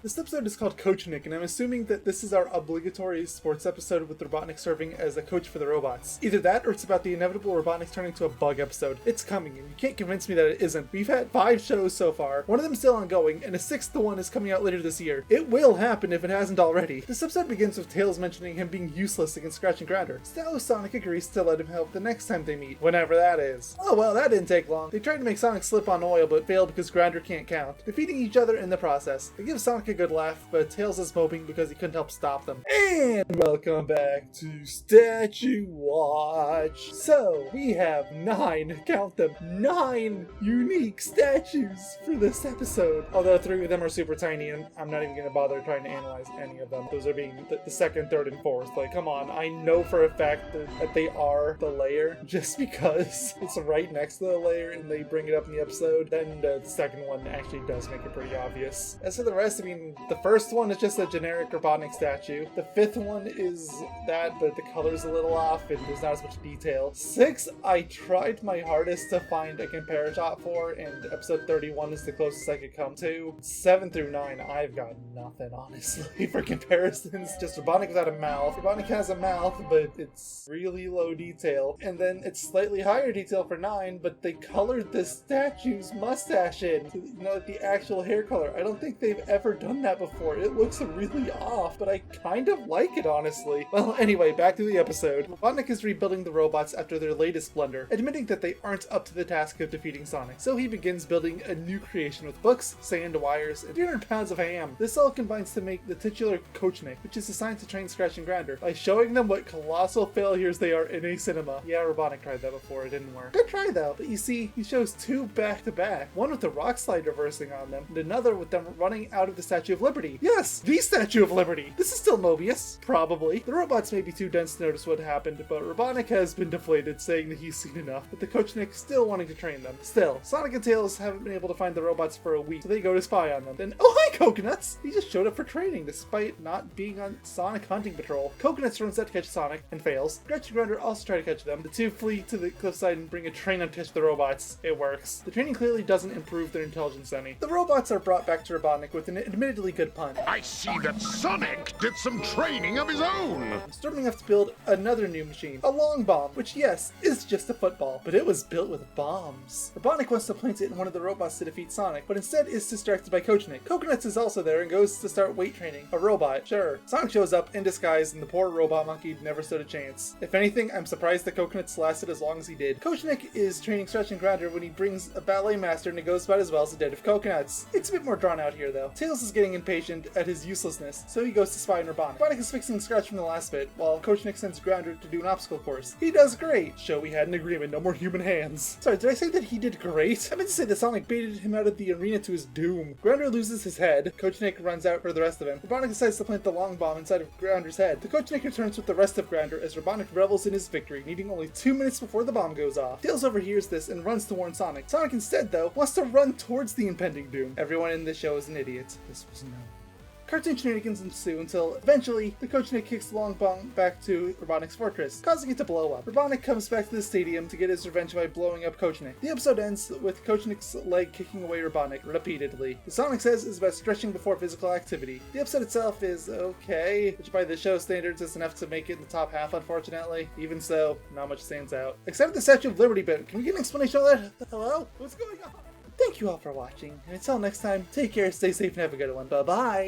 This episode is called Coachnik, and I'm assuming that this is our obligatory sports episode with Robotnik serving as a coach for the robots. Either that, or it's about the inevitable Robotnik turning into a bug episode. It's coming, and you can't convince me that it isn't. We've had 5 shows so far, one of them still ongoing, and a 6th one is coming out later this year. It will happen if it hasn't already. This episode begins with Tails mentioning him being useless against Scratch and Grounder. So Sonic agrees to let him help the next time they meet, whenever that is. Oh well, that didn't take long. They tried to make Sonic slip on oil, but failed because Grounder can't count, defeating each other in the process. They give Sonic a good laugh, but Tails is moping because he couldn't help stop them. And welcome back to Statue Watch. So, we have 9, count them, 9 unique statues for this episode. Although 3 of them are super tiny, and I'm not even going to bother trying to analyze any of them. Those are being the 2nd, 3rd, and 4th. Like, come on, I know for a fact that they are the layer, just because it's right next to the layer and they bring it up in the episode. Then the 2nd one actually does make it pretty obvious. As for the rest, I mean, the 1st one is just a generic Robotnik statue. The 5th one is that, but the color's a little off and there's not as much detail. 6, I tried my hardest to find a compare shot for, and episode 31 is the closest I could come to. 7 through 9, I've got nothing, honestly, for comparisons. Just Robotnik without a mouth. Robotnik has a mouth, but it's really low detail. And then it's slightly higher detail for 9, but they colored the statue's mustache in. You know, like the actual hair color. I don't think they've ever done that before. It looks really off, but I kind of like it, honestly. Well, anyway, back to the episode. Robotnik is rebuilding the robots after their latest blunder, admitting that they aren't up to the task of defeating Sonic. So he begins building a new creation with books, sand, wires, and 300 pounds of ham. This all combines to make the titular Coachnik, which is assigned to train Scratch and Grounder, by showing them what colossal failures they are in a cinema. Yeah, Robotnik tried that before, it didn't work. Good try though, but you see, he shows 2 back-to-back. One with the rock slide reversing on them, and another with them running out of the Statue of Liberty. Yes, the Statue of Liberty! This is still Mobius, probably. The robots may be too dense to notice what happened, but Robotnik has been deflated, saying that he's seen enough, but the Coachnik still wanting to train them. Still, Sonic and Tails haven't been able to find the robots for a week, so they go to spy on them. Then, oh hi Coconuts! He just showed up for training, despite not being on Sonic hunting patrol. Coconuts runs out to catch Sonic, and fails. Scratch and Grounder also try to catch them. The 2 flee to the cliffside and bring a train on to catch the robots. It works. The training clearly doesn't improve their intelligence any. The robots are brought back to Robotnik with an admittedly good pun. I see that Sonic did some training of his own. Storming off to build another new machine, a long bomb, which yes, is just a football, but it was built with bombs. Robotnik wants to plant it in one of the robots to defeat Sonic, but instead is distracted by Coachnik. Coconuts is also there and goes to start weight training. A robot, sure. Sonic shows up in disguise and the poor robot monkey never stood a chance. If anything, I'm surprised that Coconuts lasted as long as he did. Coachnik is training Stretch and Grounder when he brings a ballet master and it goes about as well as it did with Coconuts. It's a bit more drawn out here though. Tails is getting impatient at his uselessness, so he goes to spy on Robotnik. Robotnik is fixing Scratch from the last bit, while Coachnik sends Grounder to do an obstacle course. He does great. Show we had an agreement, no more human hands. Sorry, did I say that he did great? I meant to say that Sonic baited him out of the arena to his doom. Grounder loses his head. Coachnik runs out for the rest of him. Robotnik decides to plant the long bomb inside of Grounder's head. The Coachnik returns with the rest of Grounder as Robotnik revels in his victory, needing only 2 minutes before the bomb goes off. Tails overhears this and runs to warn Sonic. Sonic instead, though, wants to run towards the impending doom. Everyone in this show is an idiot. This was known. Cartoon shenanigans ensue until eventually the Coachnik kicks the long bomb back to Robotnik's fortress, causing it to blow up. Robotnik comes back to the stadium to get his revenge by blowing up Coachnik. The episode ends with Coachnik's leg kicking away Robotnik repeatedly. The Sonic says is about stretching before physical activity. The episode itself is okay, which by the show standards is enough to make it in the top half, unfortunately. Even so, not much stands out. Except the Statue of Liberty bit. Can we get an explanation of that? Hello? What's going on? Thank you all for watching, and until next time, take care, stay safe, and have a good one. Bye-bye!